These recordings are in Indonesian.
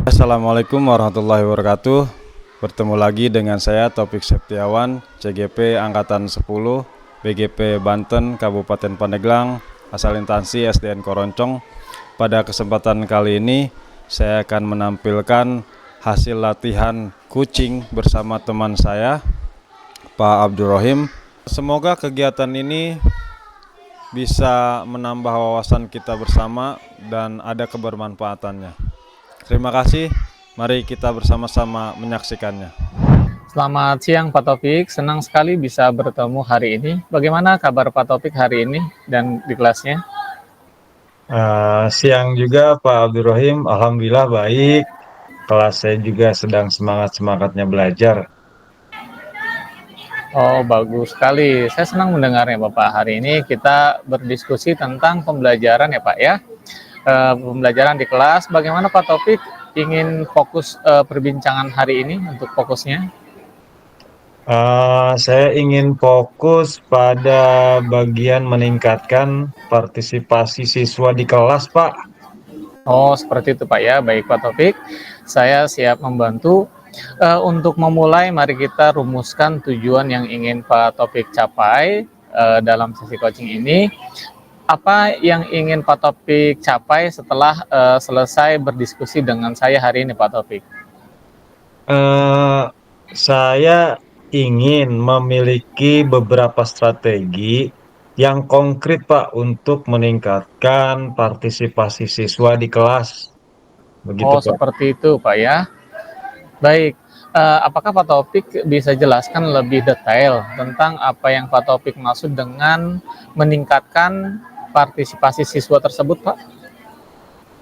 Assalamualaikum warahmatullahi wabarakatuh. Bertemu lagi dengan saya Taufik Septiawan, CGP Angkatan 10, BGP Banten, Kabupaten Pandeglang, asal instansi SDN Koroncong. Pada kesempatan kali ini, saya akan menampilkan hasil latihan kucing bersama teman saya, Pak Abdurrahim. Semoga kegiatan ini bisa menambah wawasan kita bersama dan ada kebermanfaatannya. Terima kasih, mari kita bersama-sama menyaksikannya. Selamat siang Pak Taufik, senang sekali bisa bertemu hari ini. Bagaimana kabar Pak Taufik hari ini dan di kelasnya? Siang juga Pak Abdurrahim, Alhamdulillah baik. Kelas saya juga sedang semangat-semangatnya belajar. Oh, bagus sekali. Saya senang mendengarnya Bapak. Hari ini kita berdiskusi tentang pembelajaran ya Pak ya. Pembelajaran di kelas. Bagaimana Pak Taufik ingin fokus perbincangan hari ini untuk fokusnya? Saya ingin fokus pada bagian meningkatkan partisipasi siswa di kelas, Pak. Oh, seperti itu Pak ya. Baik Pak Taufik, saya siap membantu. Untuk memulai, mari kita rumuskan tujuan yang ingin Pak Taufik capai dalam sesi coaching ini. Apa yang ingin Pak Taufik capai setelah selesai berdiskusi dengan saya hari ini, Pak Taufik? Saya ingin memiliki beberapa strategi yang konkret, Pak, untuk meningkatkan partisipasi siswa di kelas. Begitu, Oh, Pak. seperti itu, Pak ya. Baik, apakah Pak Taufik bisa jelaskan lebih detail tentang apa yang Pak Taufik maksud dengan meningkatkan partisipasi siswa tersebut, Pak?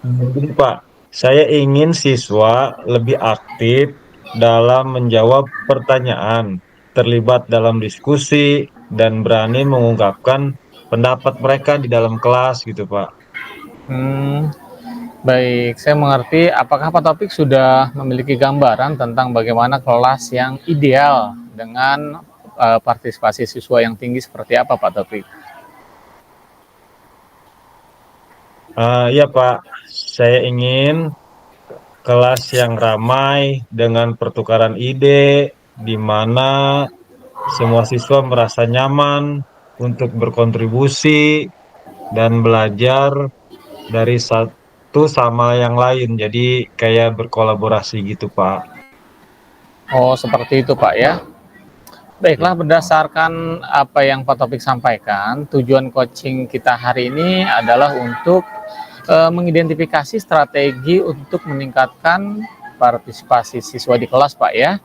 Begini, Pak, saya ingin siswa lebih aktif dalam menjawab pertanyaan, terlibat dalam diskusi, dan berani mengungkapkan pendapat mereka di dalam kelas gitu, Pak. Hmm, Baik, saya mengerti. Apakah Pak Taufik sudah memiliki gambaran tentang bagaimana kelas yang ideal dengan partisipasi siswa yang tinggi seperti apa, Pak Taufik? Ya, Pak, saya ingin kelas yang ramai dengan pertukaran ide, di mana semua siswa merasa nyaman untuk berkontribusi dan belajar dari satu sama yang lain. Jadi kayak berkolaborasi gitu, Pak. Oh, seperti itu, Pak ya. Ya. Baiklah, berdasarkan apa yang Pak Taufik sampaikan, tujuan coaching kita hari ini adalah untuk mengidentifikasi strategi untuk meningkatkan partisipasi siswa di kelas, Pak ya.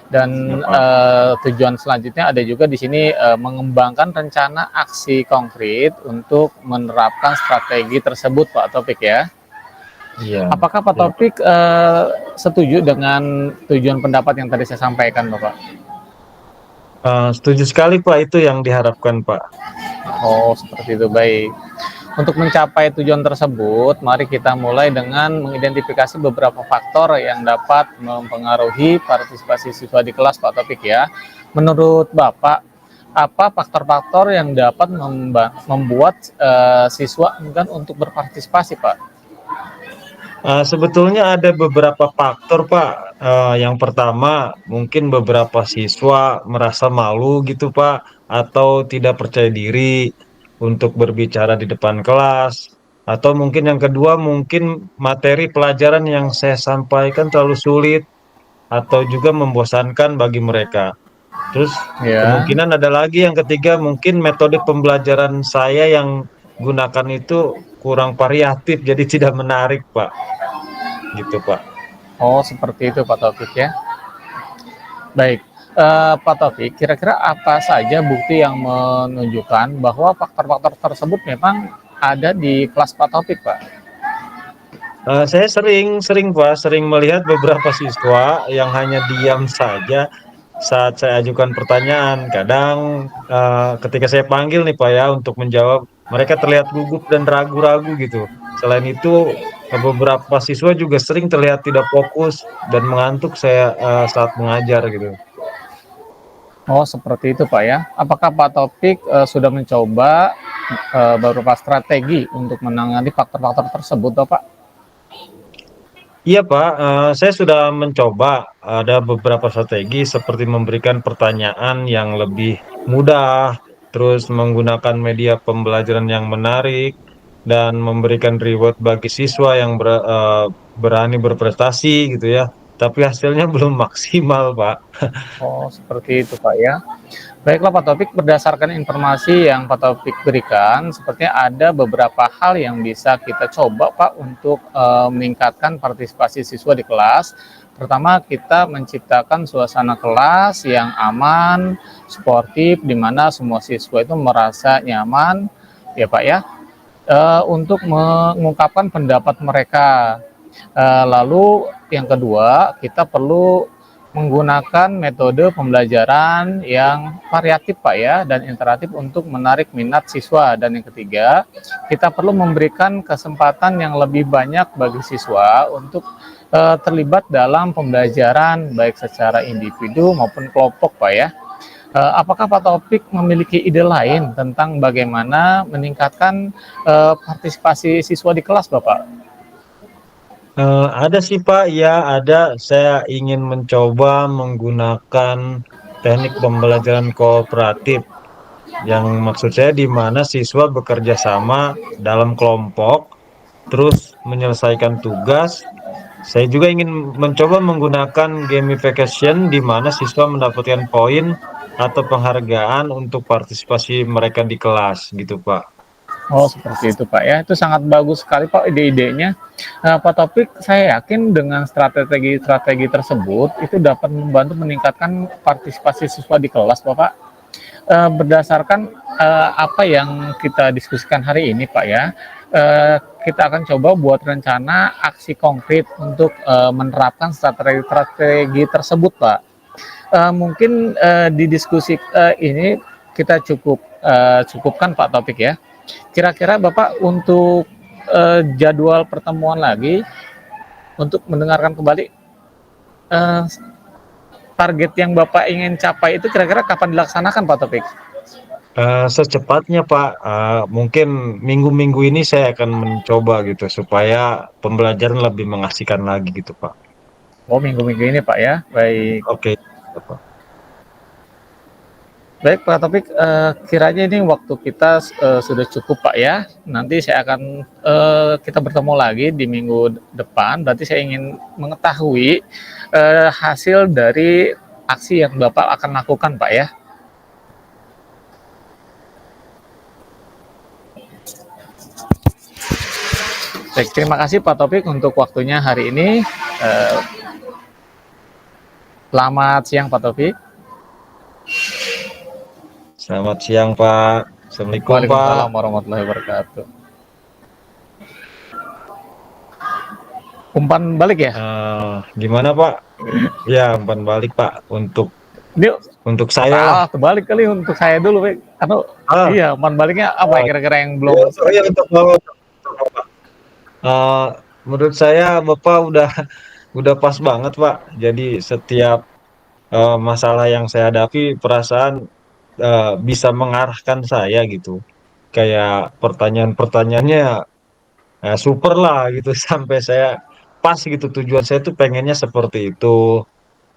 Dan Ya, Pak. tujuan selanjutnya ada juga di sini mengembangkan rencana aksi konkret untuk menerapkan strategi tersebut, Pak Taufik ya. Iya. Apakah Pak Ya. Taufik setuju dengan tujuan pendapat yang tadi saya sampaikan, Bapak? Setuju sekali, Pak. Itu yang diharapkan, Pak. Oh, seperti itu. Baik. Untuk mencapai tujuan tersebut, mari kita mulai dengan mengidentifikasi beberapa faktor yang dapat mempengaruhi partisipasi siswa di kelas, Pak Taufik ya. Menurut Bapak, apa faktor-faktor yang dapat membuat siswa enggan untuk berpartisipasi, Pak? Sebetulnya ada beberapa faktor, Pak. Yang pertama, mungkin beberapa siswa merasa malu gitu, Pak, atau tidak percaya diri untuk berbicara di depan kelas. Atau mungkin yang kedua, mungkin materi pelajaran yang saya sampaikan terlalu sulit atau juga membosankan bagi mereka. Terus Ya. kemungkinan ada lagi yang ketiga, mungkin metode pembelajaran saya yang gunakan itu kurang variatif, jadi tidak menarik, Pak. Gitu, Pak. Oh, seperti itu Pak Taufik ya. Baik, Pak Taufik, kira-kira apa saja bukti yang menunjukkan bahwa faktor-faktor tersebut memang ada di kelas Pak Taufik, Pak? Saya sering Pak, sering melihat beberapa siswa yang hanya diam saja saat saya ajukan pertanyaan. Kadang, ketika saya panggil nih Pak ya untuk menjawab, mereka terlihat gugup dan ragu-ragu gitu. Selain itu, beberapa siswa juga sering terlihat tidak fokus dan mengantuk saat mengajar gitu. Oh, seperti itu Pak ya. Apakah Pak Taufik sudah mencoba beberapa strategi untuk menangani faktor-faktor tersebut, Pak? Iya Pak, saya sudah mencoba ada beberapa strategi seperti memberikan pertanyaan yang lebih mudah, terus menggunakan media pembelajaran yang menarik, dan memberikan reward bagi siswa yang berani berprestasi gitu ya. Tapi hasilnya belum maksimal Pak. Oh, seperti itu Pak ya. Baiklah Pak Topik, berdasarkan informasi yang Pak Topik berikan, sepertinya ada beberapa hal yang bisa kita coba Pak untuk meningkatkan partisipasi siswa di kelas. Pertama, kita menciptakan suasana kelas yang aman, sportif, di mana semua siswa itu merasa nyaman, ya Pak ya, untuk mengungkapkan pendapat mereka. Lalu yang kedua, kita perlu menggunakan metode pembelajaran yang variatif Pak ya, dan interaktif untuk menarik minat siswa. Dan yang ketiga, kita perlu memberikan kesempatan yang lebih banyak bagi siswa untuk terlibat dalam pembelajaran baik secara individu maupun kelompok Pak ya. Apakah Pak Taufik memiliki ide lain tentang bagaimana meningkatkan partisipasi siswa di kelas Bapak? Ada sih Pak, ya ada. Saya ingin mencoba menggunakan teknik pembelajaran kooperatif. Yang maksud saya di mana siswa bekerja sama dalam kelompok, terus menyelesaikan tugas. Saya juga ingin mencoba menggunakan gamification di mana siswa mendapatkan poin atau penghargaan untuk partisipasi mereka di kelas gitu Pak. Oh, seperti itu Pak ya. Itu sangat bagus sekali Pak ide-idenya. Pak Topik, saya yakin dengan strategi-strategi tersebut itu dapat membantu meningkatkan partisipasi siswa di kelas Bapak. Berdasarkan apa yang kita diskusikan hari ini Pak ya, kita akan coba buat rencana aksi konkret untuk menerapkan strategi-strategi tersebut Pak. Mungkin di diskusi ini kita cukupkan Pak Topik ya. Kira-kira Bapak untuk jadwal pertemuan lagi untuk mendengarkan kembali eh, target yang Bapak ingin capai itu kira-kira kapan dilaksanakan Pak Topik? Secepatnya Pak, mungkin minggu-minggu ini saya akan mencoba gitu supaya pembelajaran lebih mengasihkan lagi gitu Pak. Oh, minggu-minggu ini Pak ya. Baik. Oke, Pak. Baik Pak Topik, kiranya ini waktu kita sudah cukup Pak ya. Nanti saya akan kita bertemu lagi di minggu depan. Berarti saya ingin mengetahui hasil dari aksi yang Bapak akan lakukan Pak ya. Baik, terima kasih Pak Topik untuk waktunya hari ini. Eh, Selamat siang Pak Topik. Selamat siang Pak. Assalamualaikum Pak. Waalaikumsalam warahmatullahi wabarakatuh. Umpan balik ya? Gimana Pak? Ya, umpan balik Pak Ini saya lah. terbalik kali untuk saya dulu, Pak. Karena Ah, iya, umpan baliknya apa ya kira-kira yang belum? ya, untuk Bapak. Eh, menurut saya Bapak udah pas banget Pak. Jadi setiap masalah yang saya hadapi perasaan bisa mengarahkan saya gitu. Kayak pertanyaan-pertanyaannya super lah gitu sampai saya pas gitu tujuan saya tuh pengennya seperti itu.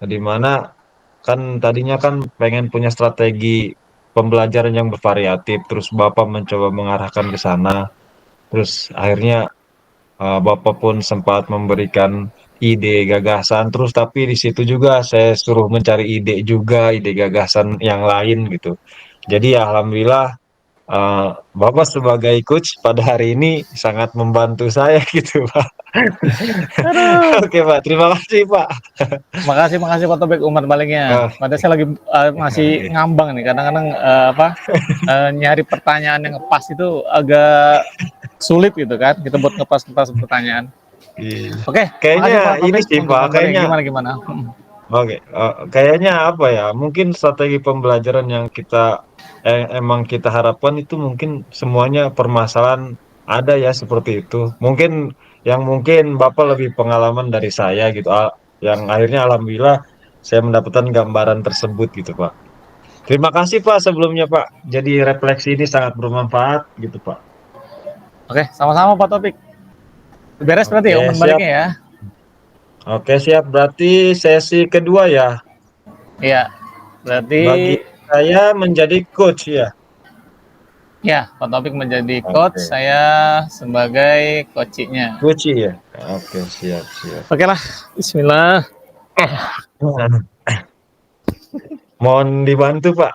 Di mana kan tadinya kan pengen punya strategi pembelajaran yang bervariatif, terus Bapak mencoba mengarahkan ke sana. Terus akhirnya Bapak pun sempat memberikan ide gagasan, terus tapi di situ juga saya suruh mencari ide juga, ide gagasan yang lain gitu. Jadi alhamdulillah Bapak sebagai coach pada hari ini sangat membantu saya gitu Pak. Aduh, Oke Pak, terima kasih Pak. makasih Pak Topik umpan baliknya. Ah, Padahal saya lagi masih oke. ngambang nih. Kadang-kadang nyari pertanyaan yang pas itu agak sulit gitu kan. Kita buat ngepas pertanyaan. Iya. Oke, Kayaknya makasih Pak ini Topik sih untuk Pak, umpan baliknya. kayaknya Gimana? oke, kayaknya apa ya? Mungkin strategi pembelajaran yang emang kita harapkan itu mungkin semuanya permasalahan ada ya seperti itu. Mungkin Bapak lebih pengalaman dari saya gitu. Yang akhirnya alhamdulillah saya mendapatkan gambaran tersebut gitu, Pak. Terima kasih Pak sebelumnya Pak. Jadi refleksi ini sangat bermanfaat gitu, Pak. Oke, sama-sama Pak Topik. Beres berarti ya Oke, umpan siap. baliknya ya. Oke, siap. Berarti sesi kedua ya. Iya, berarti Bagi saya menjadi coach ya. ya Pak Taufik menjadi coach, Oke. saya sebagai coachnya. Coach ya. Oke, siap, siap. Oke lah, Bismillah. Mohon dibantu, Pak.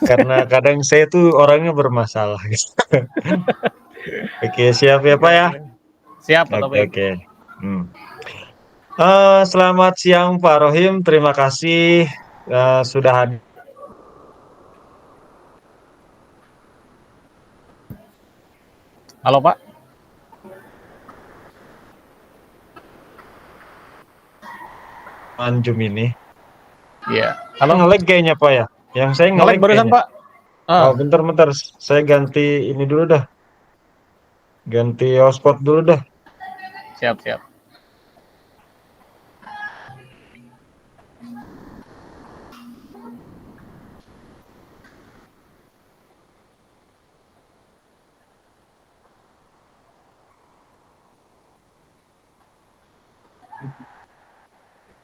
Karena kadang saya tuh orangnya bermasalah. Oke, siap ya, Oke, Pak ya. oke. Siap Pak Oke, Taufik. oke. Hmm. Selamat siang Pak Rohim, terima kasih sudah hadir. Halo Pak. Anjum ini. Iya. Halo. Nge-lag kayaknya Pak ya. Yang saya Nge-lag nge-lag barusan kayaknya. Pak. Oh, Ah, bentar-bentar. Saya ganti ini dulu dah. Ganti hotspot dulu dah. siap siap.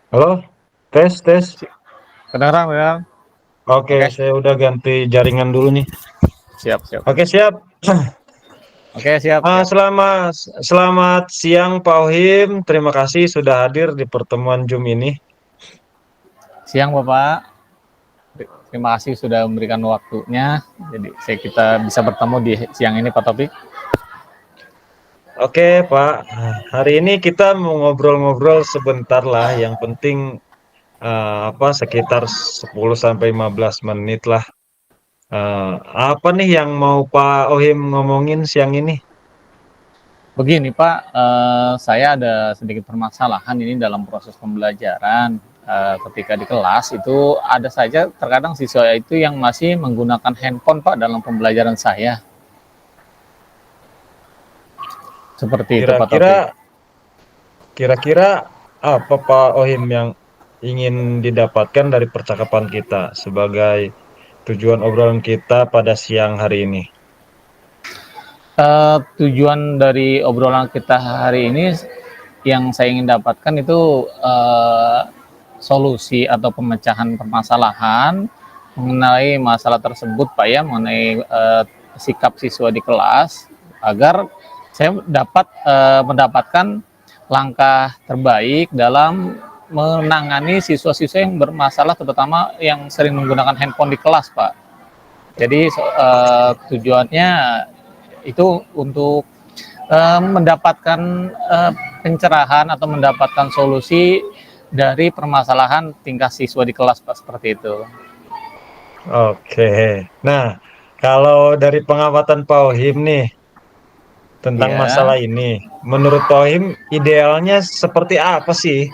Halo? Tes, tes. Kedengeran, kedengeran. Oke, Oke, saya udah ganti jaringan dulu nih. siap siap. Oke, siap. Oke, siap siap. Selamat selamat siang Pak Ohim. Terima kasih sudah hadir di pertemuan Zoom ini. Siang Bapak. Terima kasih sudah memberikan waktunya. Jadi kita bisa bertemu di siang ini Pak Taufik. Oke, Pak. Hari ini kita mau ngobrol-ngobrol sebentar lah. Yang penting sekitar 10 sampai 15 menit lah. Apa nih yang mau Pak Ohim ngomongin siang ini? Begini Pak, saya ada sedikit permasalahan ini dalam proses pembelajaran. Ketika di kelas itu ada saja terkadang siswa itu yang masih menggunakan handphone Pak dalam pembelajaran saya. Seperti itu Pak Kira-kira Taufik. kira-kira apa Pak Ohim yang ingin didapatkan dari percakapan kita sebagai tujuan obrolan kita pada siang hari ini? Tujuan dari obrolan kita hari ini yang saya ingin dapatkan itu solusi atau pemecahan permasalahan mengenai masalah tersebut Pak ya, mengenai sikap siswa di kelas agar saya dapat mendapatkan langkah terbaik dalam menangani siswa-siswa yang bermasalah, terutama yang sering menggunakan handphone di kelas Pak. Jadi tujuannya itu untuk mendapatkan pencerahan atau mendapatkan solusi dari permasalahan tingkah siswa di kelas Pak, seperti itu. Oke. Nah, kalau dari pengamatan Pak Ohim nih tentang Ya, masalah ini, menurut Pak Ohim idealnya seperti apa sih?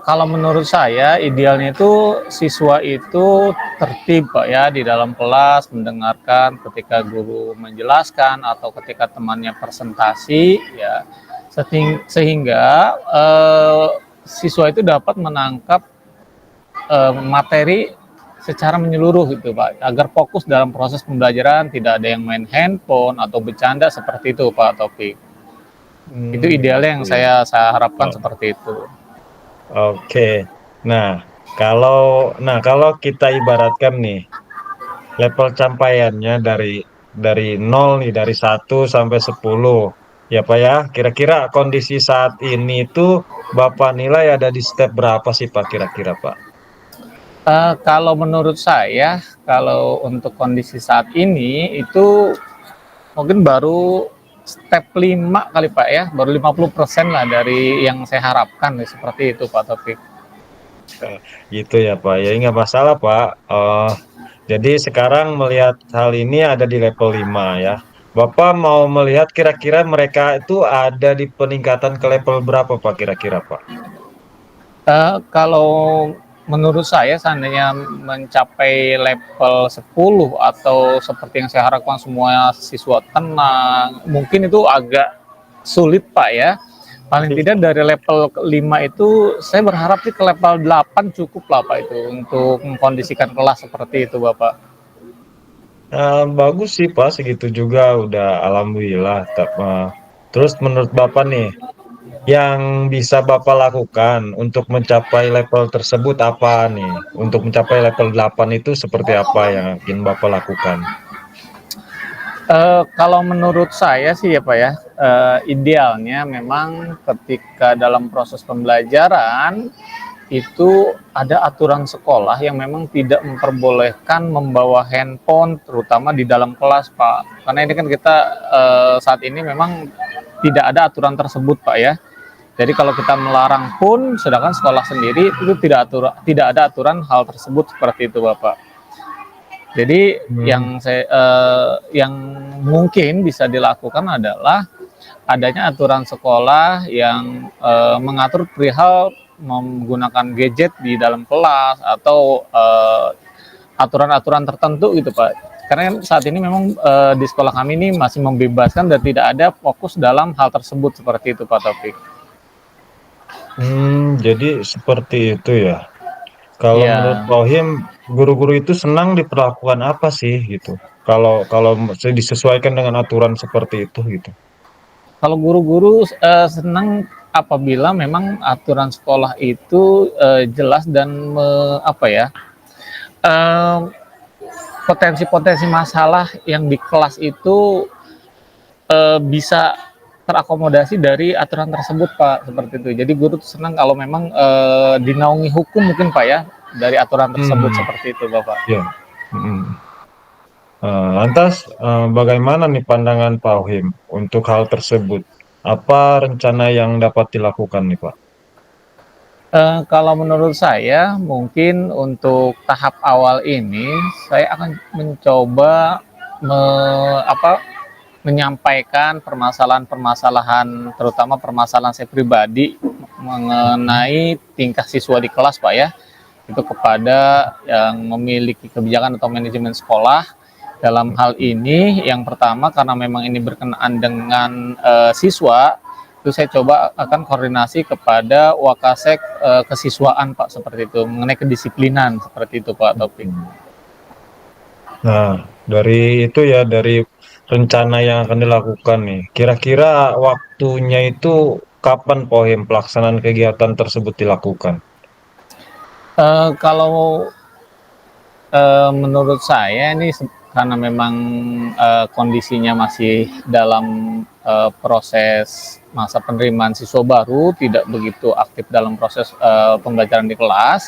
kalau menurut saya idealnya itu siswa itu tertib Pak ya di dalam kelas, mendengarkan ketika guru menjelaskan atau ketika temannya presentasi ya, sehingga siswa itu dapat menangkap materi secara menyeluruh gitu Pak, agar fokus dalam proses pembelajaran, tidak ada yang main handphone atau bercanda, seperti itu Pak Taufik. Itu idealnya yang Gitu ya. saya harapkan Oh, seperti itu. oke. Nah, kalau kita ibaratkan nih level capaiannya dari 0 nih, dari 1 sampai 10. Ya Pak ya, kira-kira kondisi saat ini tuh Bapak nilai ada di step berapa sih Pak kira-kira Pak? Kalau menurut saya, kalau untuk kondisi saat ini itu mungkin baru step 5 kali Pak ya, baru 50% lah dari yang saya harapkan, seperti itu Pak Taufik. Gitu ya Pak, ya nggak masalah Pak. Jadi sekarang melihat hal ini ada di level 5 ya. Bapak mau melihat kira-kira mereka itu ada di peningkatan ke level berapa Pak kira-kira Pak? Kalau menurut saya seandainya mencapai level 10 atau seperti yang saya harapkan semua siswa tenang, mungkin itu agak sulit Pak ya. Paling tidak dari level 5 itu saya berharap sih ke level 8 cukup lah Pak itu untuk mengkondisikan kelas seperti itu Bapak. Bagus sih Pak, segitu juga udah alhamdulillah. Terus menurut Bapak nih, yang bisa Bapak lakukan untuk mencapai level tersebut apa nih? Untuk mencapai level 8 itu seperti apa yang ingin Bapak lakukan? Kalau menurut saya sih ya Pak ya, idealnya memang ketika dalam proses pembelajaran itu ada aturan sekolah yang memang tidak memperbolehkan membawa handphone terutama di dalam kelas Pak. Karena ini kan kita saat ini memang tidak ada aturan tersebut Pak ya. Jadi kalau kita melarang pun sedangkan sekolah sendiri itu tidak ada aturan hal tersebut seperti itu Bapak. Jadi Hmm. yang mungkin bisa dilakukan adalah adanya aturan sekolah yang mengatur perihal menggunakan gadget di dalam kelas atau aturan-aturan tertentu gitu Pak. Karena saat ini memang di sekolah kami ini masih membebaskan dan tidak ada fokus dalam hal tersebut seperti itu Pak Taufik. Jadi seperti itu ya. Kalau menurut Ya, Pak Ohim, guru-guru itu senang diperlakukan apa sih gitu? Kalau kalau disesuaikan dengan aturan seperti itu gitu. kalau guru-guru senang apabila memang aturan sekolah itu jelas dan apa ya, eh, potensi-potensi masalah yang di kelas itu bisa terakomodasi dari aturan tersebut Pak seperti itu. Jadi guru tuh senang kalau memang dinaungi hukum mungkin Pak ya dari aturan tersebut Hmm, seperti itu Bapak. ya. Mm. Lantas, bagaimana nih pandangan Pak Ohim untuk hal tersebut? Apa rencana yang dapat dilakukan nih Pak? Kalau menurut saya mungkin untuk tahap awal ini saya akan mencoba me, apa, menyampaikan permasalahan-permasalahan terutama permasalahan saya pribadi Mhm. mengenai tingkah siswa di kelas Pak ya itu kepada yang memiliki kebijakan atau manajemen sekolah dalam hal ini yang pertama karena memang ini berkenaan dengan siswa itu saya coba akan koordinasi kepada Wakasek kesiswaan Pak seperti itu mengenai kedisiplinan seperti itu Pak Topik. Nah, dari itu ya, dari rencana yang akan dilakukan nih, kira-kira waktunya itu kapan Pak Ohim pelaksanaan kegiatan tersebut dilakukan? Kalau menurut saya ini karena memang kondisinya masih dalam proses masa penerimaan siswa baru, tidak begitu aktif dalam proses pembelajaran di kelas.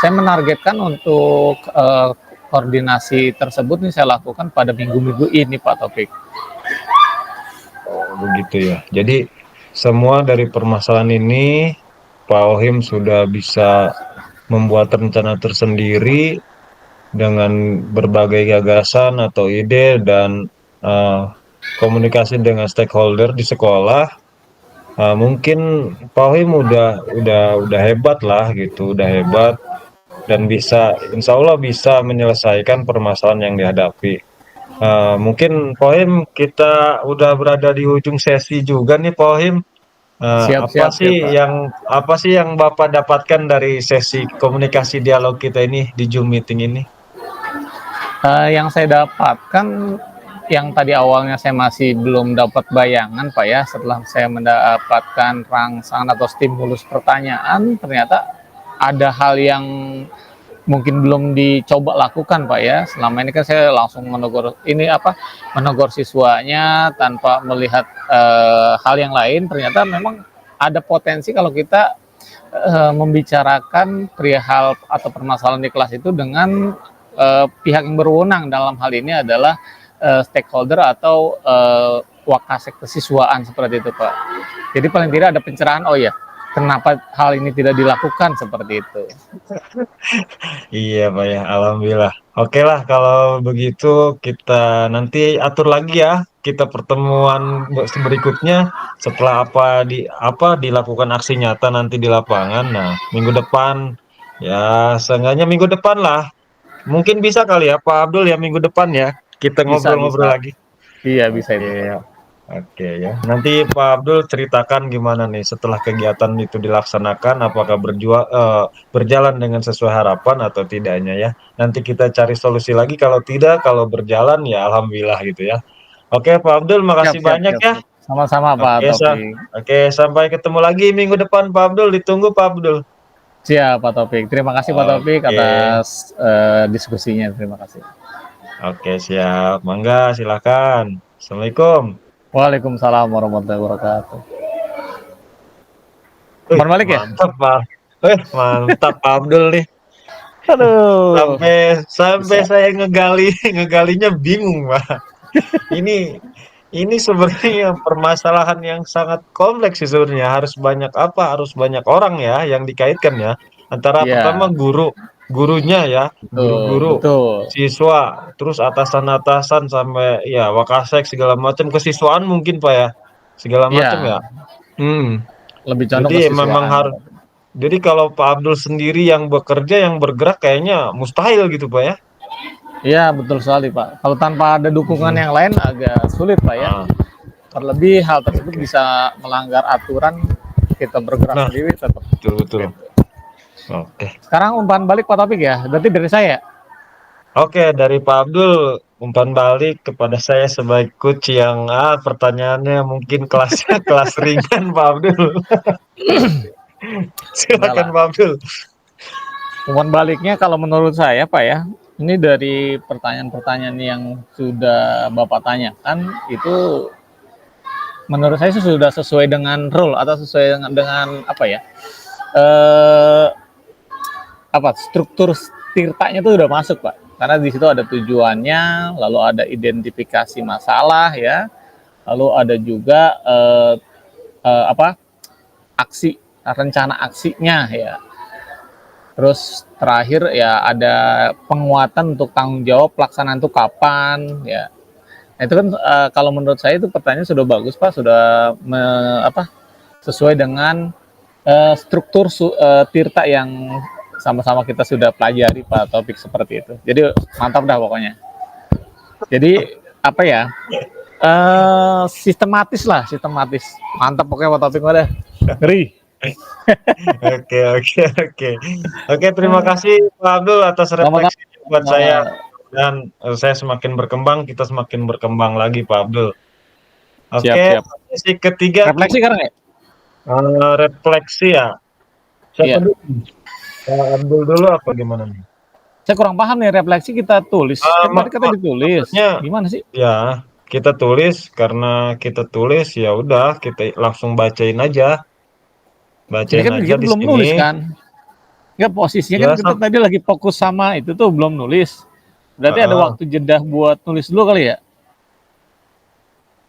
Saya menargetkan untuk koordinasi tersebut nih saya lakukan pada minggu-minggu ini Pak Taufik. Oh, begitu ya. Jadi semua dari permasalahan ini Pak Ohim sudah bisa membuat rencana tersendiri dengan berbagai gagasan atau ide dan eh, komunikasi dengan stakeholder di sekolah. Mungkin Pak Ohim udah hebat lah gitu, udah hebat dan bisa, insya Allah bisa menyelesaikan permasalahan yang dihadapi. Mungkin Pak Ohim kita udah berada di ujung sesi juga nih Pak Ohim. Siap-siap ya Pak. Apa sih yang Bapak dapatkan dari sesi komunikasi dialog kita ini di Zoom meeting ini? Yang saya dapatkan yang tadi awalnya saya masih belum dapat bayangan Pak ya setelah saya mendapatkan rangsangan atau stimulus pertanyaan ternyata ada hal yang mungkin belum dicoba lakukan Pak ya selama ini kan saya langsung menegur siswanya tanpa melihat hal yang lain ternyata memang ada potensi kalau kita membicarakan perihal atau permasalahan di kelas itu dengan pihak yang berwenang dalam hal ini adalah stakeholder atau wakasek kesiswaan seperti itu Pak. Jadi paling tidak ada pencerahan. Oh ya, kenapa hal ini tidak dilakukan seperti itu? Iya Pak ya, alhamdulillah. Oke lah kalau begitu kita nanti atur lagi ya. Kita pertemuan berikutnya setelah apa dilakukan aksi nyata nanti di lapangan. Nah, minggu depan ya seenggaknya minggu depan lah. Mungkin bisa kali ya Pak Abdul ya minggu depan ya. Kita Bisa ngobrol-ngobrol bisa. lagi. Iya bisa Oke itu Pak. ya. Oke ya. Nanti Pak Abdul ceritakan gimana nih setelah kegiatan itu dilaksanakan, apakah berjalan dengan sesuai harapan atau tidaknya ya. Nanti kita cari solusi lagi. Kalau tidak, kalau berjalan ya alhamdulillah gitu ya. Oke, Pak Abdul, Siap, makasih siap, banyak siap, ya. siap. Sama-sama Pak Oke, Taufik. sampai ketemu lagi minggu depan, Pak Abdul. Ditunggu, Pak Abdul. Siap Pak Taufik. Terima kasih Pak Taufik Oke, atas diskusinya. Terima kasih. oke, siap. Mangga, silakan. Assalamualaikum. Waalaikumsalam warahmatullahi wabarakatuh. Wih, Mohon balik ya. mantap, Pak. Mantap, Pak Abdul nih. Aduh. Sampai sampai Bisa. saya ngegalinya bingung, Pak. Ini ini sebenarnya permasalahan yang sangat kompleks sih sebenarnya. Harus banyak orang ya yang dikaitkan ya. Antara pertama Iya, gurunya ya, betul, guru-guru, betul. siswa, terus atasan-atasan sampai ya wakasek segala macam kesiswaan mungkin Pak ya. Segala macam Iya, ya. Hmm. lebih condong ke Jadi memang siswaan Pak harus Taufik. jadi kalau Pak Abdul sendiri yang bekerja, yang bergerak kayaknya mustahil gitu Pak ya. Iya, betul sekali Pak. Kalau tanpa ada dukungan Hmm. yang lain agak sulit Pak ya. Ah, Terlebih hal tersebut oke. bisa melanggar aturan kita bergerak Nah, sendiri tetap. betul betul. Oke. Sekarang umpan balik Pak Taufik ya. Berarti dari saya. Oke, dari Pak Abdul, umpan balik kepada saya sebagai coach yang pertanyaannya mungkin kelasnya kelas ringan Pak Abdul. Enggak Silakan lah. Pak Abdul. Umpan baliknya kalau menurut saya Pak ya, ini dari pertanyaan-pertanyaan yang sudah Bapak tanyakan itu menurut saya sudah sesuai dengan rule atau sesuai dengan apa ya? Eh apa struktur tirtanya itu udah masuk Pak. Karena di situ ada tujuannya, lalu ada identifikasi masalah ya, lalu ada juga apa aksi rencana aksinya ya. Terus terakhir ya ada penguatan untuk tanggung jawab pelaksanaan itu kapan ya. Nah, itu kan kalau menurut saya itu pertanyaan sudah bagus Pak, sudah sesuai dengan struktur Tirta yang sama-sama kita sudah pelajari Pak topik seperti itu. Jadi mantap dah pokoknya. Jadi apa ya? Sistematis lah, sistematis. Mantap pokoknya Pak topik udah. Ngeri. Oke, oke, oke. Oke, terima kasih Pak Abdul atas Sama-sama. refleksinya buat saya dan saya semakin berkembang, kita semakin berkembang lagi Pak Abdul. Siap, Oke, siap. sesi ketiga Refleksi sekarang ya? refleksi ya. Siapa Iya. dulu? Pak Abdul dulu apa gimana nih? Saya kurang paham nih refleksi kita tulis. Kan tadi kata ditulis. Maksudnya Gimana sih? ya kita tulis karena kita tulis ya udah kita langsung Ini bacain kan aja kita di belum nulis sini. kan? Enggak, posisinya kan Ya, kita tadi lagi fokus sama itu tuh belum nulis. Berarti ada heeh. waktu jeda buat nulis dulu kali ya?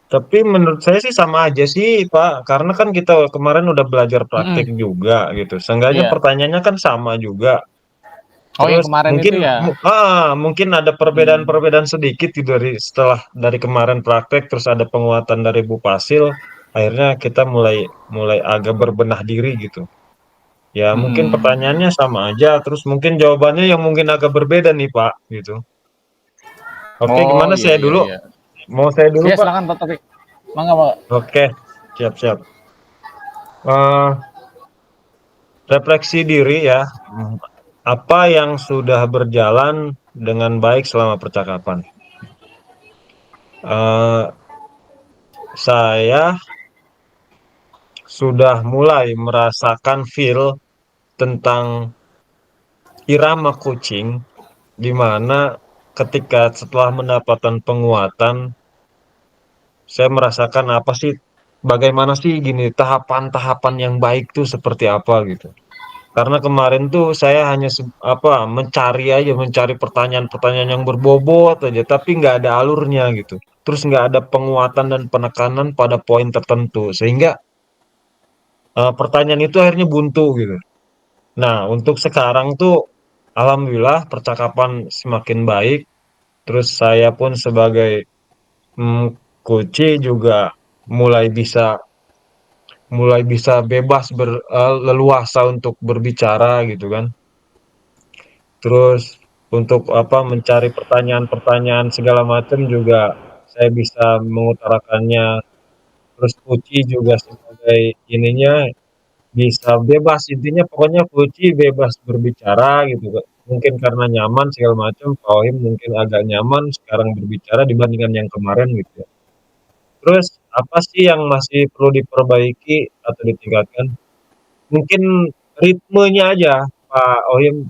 Tapi menurut saya sih sama aja sih Pak, karena kan kita kemarin udah belajar praktik Mm-mm. juga gitu. Seenggaknya Iya. pertanyaannya kan sama juga. Oh, yang Terus kemarin itu mungkin ya. mungkin ada Hmm. perbedaan-perbedaan sedikit gitu dari kemarin praktek terus ada penguatan dari Bu Pasil, akhirnya kita mulai mulai agak berbenah diri gitu. Ya mungkin Mm-mm. pertanyaannya sama aja, terus mungkin jawabannya yang mungkin agak berbeda nih Pak gitu. Oke, Oh, gimana iya, saya iya, dulu? iya. Mau saya dulu Iya, Pak? silakan Pak Topik. Mangga, Pak. Oke, siap-siap. Eh, refleksi diri ya. Apa yang sudah berjalan dengan baik selama percakapan? Eh, saya sudah mulai merasakan feel tentang irama coaching, di mana ketika setelah mendapatkan penguatan, saya merasakan apa sih, bagaimana sih gini tahapan-tahapan yang baik tuh seperti apa gitu. Karena kemarin tuh saya hanya mencari pertanyaan-pertanyaan yang berbobot aja, tapi nggak ada alurnya gitu. Terus nggak ada penguatan dan penekanan pada poin tertentu, sehingga pertanyaan itu akhirnya buntu gitu. Nah, untuk sekarang tuh, alhamdulillah percakapan semakin baik. Terus saya pun sebagai mm, coach juga mulai bisa mulai bisa bebas leluasa untuk berbicara gitu kan. Terus untuk mencari pertanyaan-pertanyaan segala macam juga saya bisa mengutarakannya. Terus Puji juga sebagai ininya bisa bebas, intinya pokoknya Puji bebas berbicara gitu Kak. Mungkin karena nyaman segala macam, Pak Ohim mungkin agak nyaman sekarang berbicara dibandingkan yang kemarin gitu ya. Terus apa sih yang masih perlu diperbaiki atau ditingkatkan? Mungkin ritmenya aja, Pak Ohim.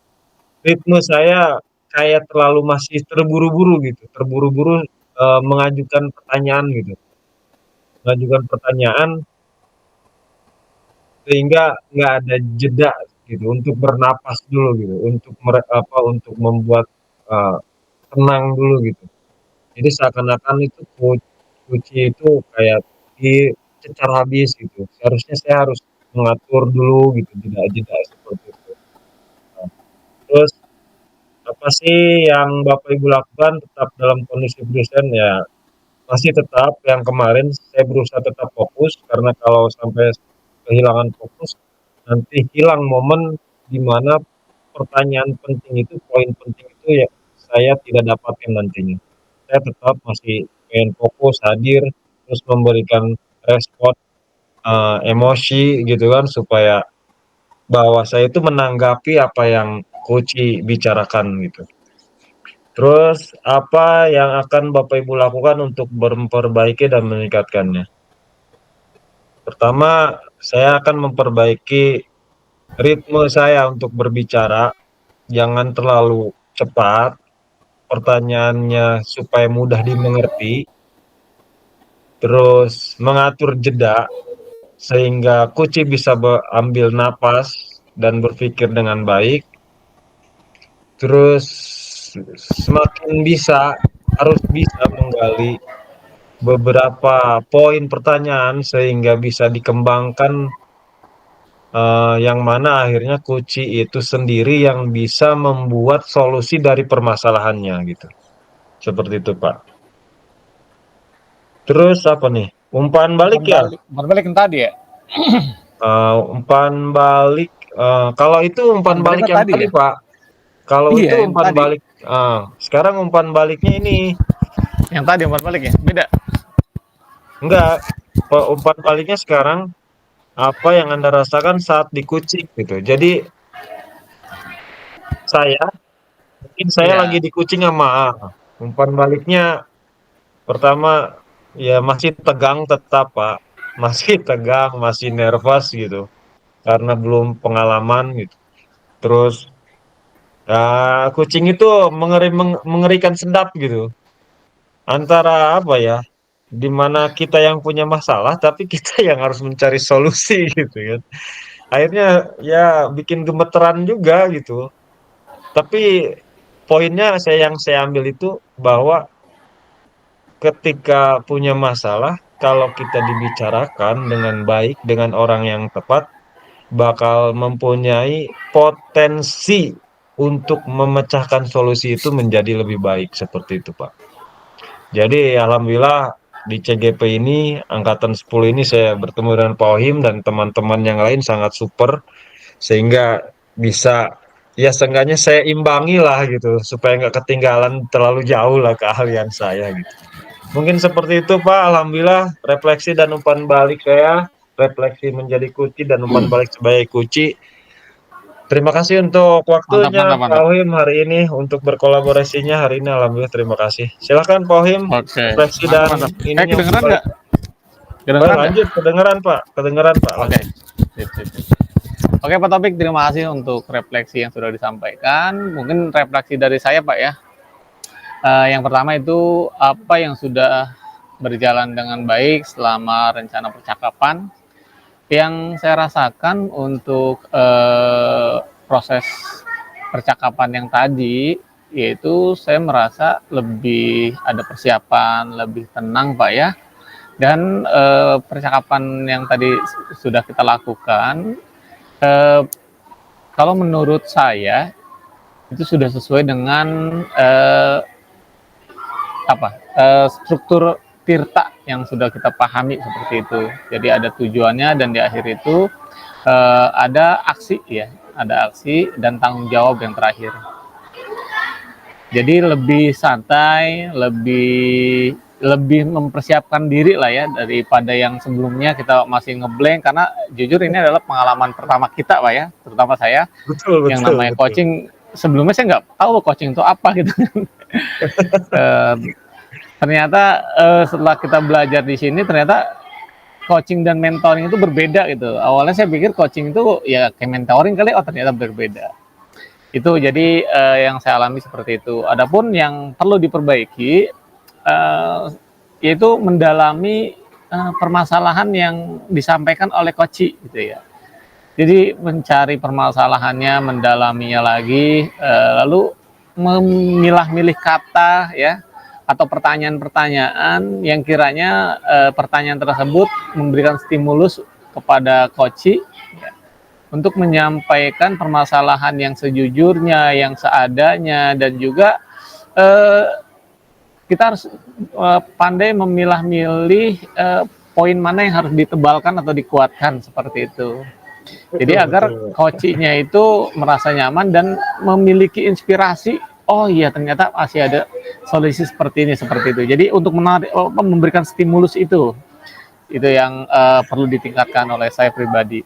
Ritme saya kayak terlalu masih terburu-buru gitu, terburu-buru mengajukan pertanyaan gitu. Mengajukan pertanyaan sehingga nggak ada jeda gitu untuk bernapas dulu gitu, untuk untuk membuat uh, tenang dulu gitu. Jadi seakan-akan itu kunci itu kayak dicecar habis gitu. Seharusnya saya harus mengatur dulu gitu, jeda-jeda seperti itu. Nah, terus apa sih yang Bapak Ibu lakukan tetap dalam kondisi present ya? Masih tetap yang kemarin saya berusaha tetap fokus karena kalau sampai kehilangan fokus nanti hilang momen di mana pertanyaan penting itu, poin penting itu ya saya tidak dapatkan nantinya. Saya tetap masih pengen fokus, hadir, terus memberikan respon emosi gitu kan supaya bahwa saya itu menanggapi apa yang Koci bicarakan gitu. Terus apa yang akan Bapak Ibu lakukan untuk memperbaiki dan meningkatkannya? Pertama, saya akan memperbaiki ritme saya untuk berbicara, jangan terlalu cepat, pertanyaannya supaya mudah dimengerti, terus mengatur jeda sehingga Kuci bisa ambil napas dan berpikir dengan baik, terus semakin bisa harus bisa menggali beberapa poin pertanyaan sehingga bisa dikembangkan yang mana akhirnya Kuci itu sendiri yang bisa membuat solusi dari permasalahannya gitu. Seperti itu, Pak. Terus apa nih? Umpan balik ya? Umpan balik yang tadi ya. Umpan balik. Kalau itu umpan Umpan balik baliknya yang tadi tadi, ya. Pak. Kalau Iya, itu yang umpan tadi. balik. Sekarang umpan baliknya ini. Yang tadi umpan balik ya. Beda. Enggak. Umpan baliknya sekarang apa yang Anda rasakan saat dikucing gitu. Jadi saya mungkin saya lagi Iya. dikucing sama A. Umpan baliknya pertama ya masih tegang tetap, Pak. Masih tegang, masih nervous gitu. Karena belum pengalaman gitu. Terus kucing itu mengerikan sedap gitu. Antara apa ya? Di mana kita yang punya masalah, tapi kita yang harus mencari solusi gitu kan. Akhirnya ya bikin gemeteran juga gitu. Tapi poinnya yang saya ambil itu bahwa ketika punya masalah, kalau kita dibicarakan dengan baik dengan orang yang tepat, bakal mempunyai potensi untuk memecahkan solusi itu menjadi lebih baik seperti itu, Pak. Jadi alhamdulillah di CGP ini angkatan 10 ini saya bertemu dengan Pak Ohim dan teman-teman yang lain sangat super sehingga bisa ya seenggaknya saya imbangi lah gitu supaya nggak ketinggalan terlalu jauh lah keahlian saya gitu. Mungkin seperti itu Pak. Alhamdulillah refleksi dan umpan balik saya, refleksi menjadi kunci dan umpan balik sebagai kunci. Terima kasih untuk Mantap, waktunya mantap, Pak mantap. Ohim hari ini untuk berkolaborasinya hari ini. Alhamdulillah terima kasih. Silakan Pak Ohim Oke. refleksi Mantap, dan mantap. ininya umpan Kedengeran balik. nggak? Kedengeran nggak? Lanjut kedengeran Pak Oke. lanjut. Sip, sip, sip. Oke Pak Topik, terima kasih untuk refleksi yang sudah disampaikan. Mungkin refleksi dari saya Pak ya. Yang pertama itu apa yang sudah berjalan dengan baik selama rencana percakapan. Yang saya rasakan untuk proses percakapan yang tadi, yaitu saya merasa lebih ada persiapan, lebih tenang Pak ya. Dan percakapan yang tadi sudah kita lakukan, eh, kalau menurut saya itu sudah sesuai dengan struktur tirta yang sudah kita pahami seperti itu. Jadi ada tujuannya dan di akhir itu ada aksi ya, ada aksi dan tanggung jawab yang terakhir. Jadi lebih santai, lebih mempersiapkan diri lah ya daripada yang sebelumnya kita masih ngeblank, karena jujur ini adalah pengalaman pertama kita Pak ya, terutama saya Betul yang betul namanya betul. coaching. Sebelumnya saya nggak tahu coaching itu apa gitu. ternyata setelah kita belajar di sini ternyata coaching dan mentoring itu berbeda gitu. Awalnya saya pikir coaching itu ya kayak mentoring kali, oh ternyata berbeda. Itu jadi yang saya alami seperti itu. Adapun yang perlu diperbaiki yaitu mendalami permasalahan yang disampaikan oleh coach gitu ya. Jadi mencari permasalahannya, mendalaminya lagi, lalu memilah-milih kata ya, atau pertanyaan-pertanyaan yang kiranya pertanyaan tersebut memberikan stimulus kepada coach ya, untuk menyampaikan permasalahan yang sejujurnya, yang seadanya, dan juga kita harus pandai memilah-milih poin mana yang harus ditebalkan atau dikuatkan seperti itu. Jadi agar coachnya itu merasa nyaman dan memiliki inspirasi. Oh iya, ternyata masih ada solusi seperti ini, seperti itu. Jadi untuk memberikan stimulus itu yang perlu ditingkatkan oleh saya pribadi.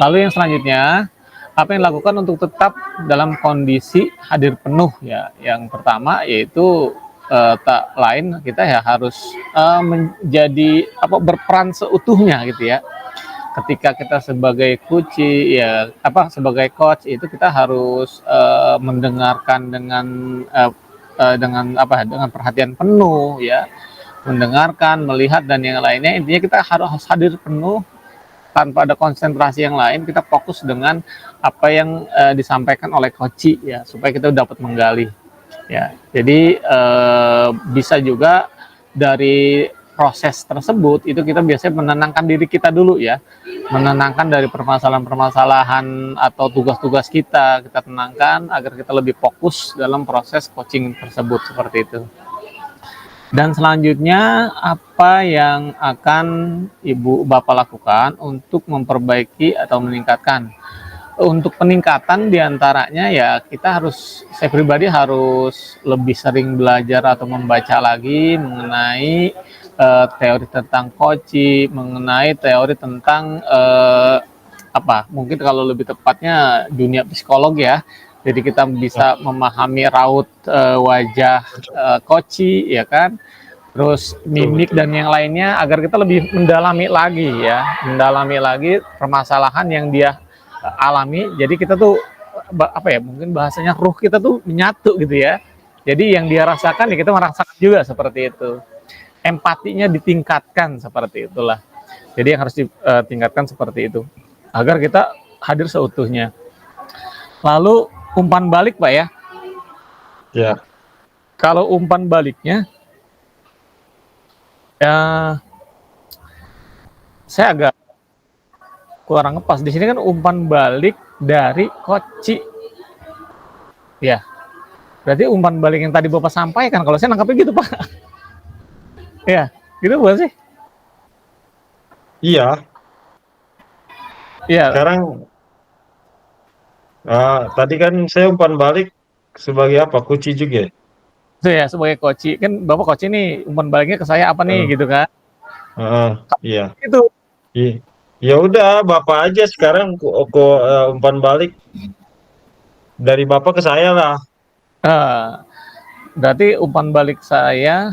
Lalu yang selanjutnya, apa yang dilakukan untuk tetap dalam kondisi hadir penuh ya. Yang pertama yaitu tak lain kita ya harus menjadi berperan seutuhnya gitu ya. Ketika kita sebagai coach ya sebagai coach itu kita harus mendengarkan dengan perhatian penuh ya, mendengarkan, melihat dan yang lainnya. Intinya kita harus hadir penuh tanpa ada konsentrasi yang lain, kita fokus dengan apa yang disampaikan oleh coach ya, supaya kita dapat menggali ya. Jadi bisa juga dari proses tersebut itu kita biasanya menenangkan diri kita dulu ya, menenangkan dari permasalahan-permasalahan atau tugas-tugas kita tenangkan agar kita lebih fokus dalam proses coaching tersebut, seperti itu. Dan selanjutnya apa yang akan Ibu Bapak lakukan untuk memperbaiki atau meningkatkan? Untuk peningkatan diantaranya ya kita saya pribadi harus lebih sering belajar atau membaca lagi mengenai teori tentang coaching, mengenai teori tentang mungkin kalau lebih tepatnya dunia psikologi ya. Jadi kita bisa memahami raut wajah coaching ya kan, terus mimik dan yang lainnya agar kita lebih mendalami lagi permasalahan yang dia alami. Jadi kita tuh mungkin bahasanya ruh kita tuh menyatu gitu ya. Jadi yang dia rasakan ya kita merasakan juga, seperti itu. Empatinya ditingkatkan, seperti itulah. Jadi yang harus ditingkatkan seperti itu agar kita hadir seutuhnya. Lalu umpan balik Pak ya. Ya. Kalau umpan baliknya ya saya agak kurang ngepas. Di sini kan umpan balik dari coach. Ya. Berarti umpan balik yang tadi Bapak sampaikan, kalau saya nangkapnya gitu Pak. Ya, gitu bukan sih? Iya. Iya. Sekarang tadi kan saya umpan balik sebagai apa? Kunci juga. Itu ya sebagai coach. Kan Bapak coach ini umpan baliknya ke saya apa nih gitu kan? Iya. Itu. Ya udah, Bapak aja sekarang umpan balik dari Bapak ke saya lah. Berarti umpan balik saya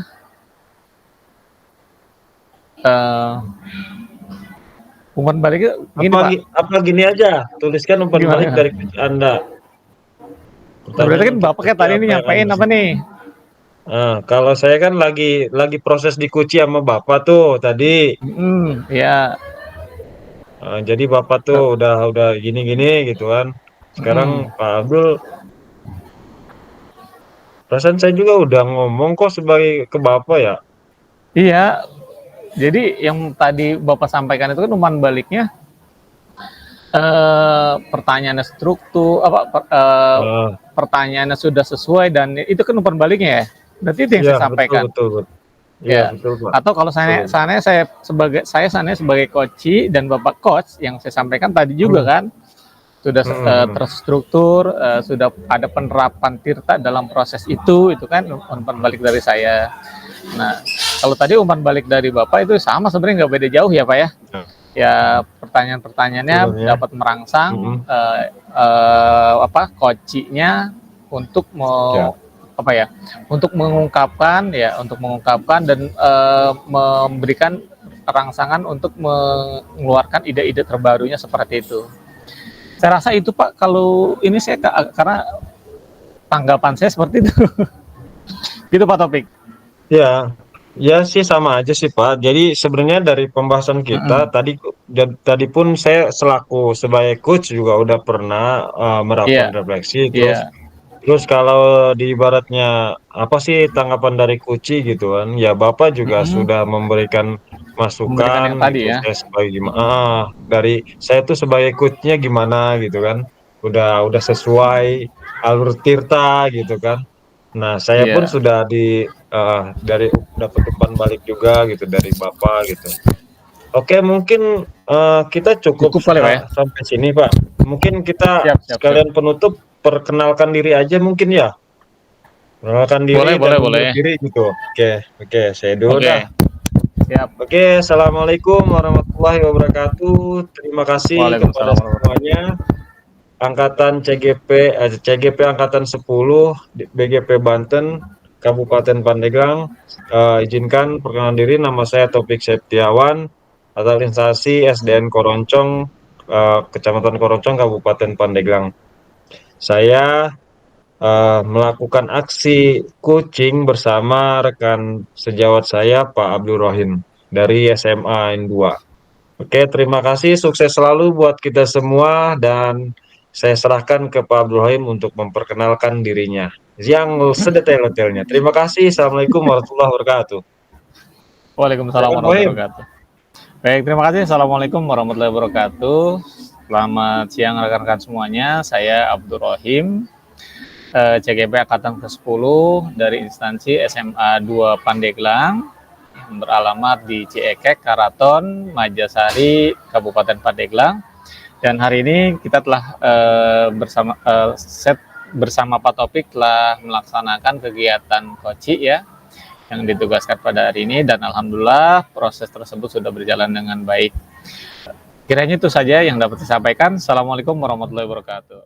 umpan baliknya gini Pak. Apa gini aja, tuliskan umpan balik dari Anda. Berarti kan Bapak kayak tadi ini nyampein apa nih? Kalau saya kan lagi proses dikunci sama Bapak tuh tadi. Ya. Jadi Bapak tuh udah gini-gini gitu kan. Sekarang Pak Abdul, perasaan saya juga udah ngomong kok sebagai ke Bapak ya. Iya. Jadi yang tadi Bapak sampaikan itu kan umpan baliknya pertanyaannya struktur pertanyaannya sudah sesuai dan itu kan umpan baliknya ya. Berarti itu yang saya sampaikan. Betul. Ya. Betul, Pak. Atau kalau saya sebagai coach dan Bapak coach, yang saya sampaikan tadi juga kan sudah terstruktur, sudah ada penerapan tirta dalam proses itu kan umpan balik dari saya. Nah, kalau tadi umpan balik dari Bapak itu sama sebenarnya, nggak beda jauh ya Pak ya. Ya pertanyaan-pertanyaannya dapat merangsang coachnya untuk apa ya, untuk mengungkapkan dan memberikan rangsangan untuk mengeluarkan ide-ide terbarunya seperti itu. Saya rasa itu Pak, kalau ini saya karena tanggapan saya seperti itu. Gitu Pak Topik. Ya, ya sih sama aja sih Pak. Jadi sebenarnya dari pembahasan kita tadi pun saya selaku sebagai coach juga udah pernah Iya, melakukan refleksi. Terus iya, terus kalau di ibaratnya apa sih tanggapan dari Kuci gitu kan? Ya Bapak juga sudah memberikan memberikan yang masukan tadi gitu. ya. Saya sebagai gimana? Dari saya tuh sebagai coachnya gimana gitu kan? Udah sesuai alur Tirta gitu kan? Nah, saya pun Iya, sudah dari dapat umpan balik juga gitu dari Bapak gitu. Oke, mungkin kita cukup cukup kali Pak ya. sampai sini, Pak. Mungkin kita Siap, siap, siap. sekalian penutup perkenalkan diri aja mungkin ya. Perkenalkan diri Boleh, dan boleh, undur boleh. diri gitu. Oke, oke, saya dulu dah. Oke, siap. Oke, assalamualaikum warahmatullahi wabarakatuh. Terima kasih kepada Waalaikumsalam warahmatullahi semuanya. Angkatan CGP Angkatan 10 BGP Banten Kabupaten Pandeglang, izinkan perkenalan diri, nama saya Topik Septiawan, atau instansi SDN Koroncong, Kecamatan Koroncong Kabupaten Pandeglang. Saya melakukan aksi coaching bersama rekan sejawat saya Pak Abdul Rohim dari SMA N2. Oke, terima kasih. Sukses selalu buat kita semua dan saya serahkan ke Pak Abdul Rahim untuk memperkenalkan dirinya yang sedetail-detailnya. Terima kasih. Assalamualaikum warahmatullahi wabarakatuh. Waalaikumsalam Pak warahmatullahi Rahim. wabarakatuh. Baik, terima kasih. Assalamualaikum warahmatullahi wabarakatuh. Selamat siang rekan-rekan semuanya. Saya Abdul Rohim, CGP Angkatan ke-10 dari instansi SMA 2 Pandeglang yang beralamat di Ciekek, Karaton, Majasari, Kabupaten Pandeglang. Dan hari ini kita telah bersama Pak Topik telah melaksanakan kegiatan koci ya yang ditugaskan pada hari ini, dan alhamdulillah proses tersebut sudah berjalan dengan baik. Kiranya itu saja yang dapat disampaikan. Assalamualaikum warahmatullahi wabarakatuh.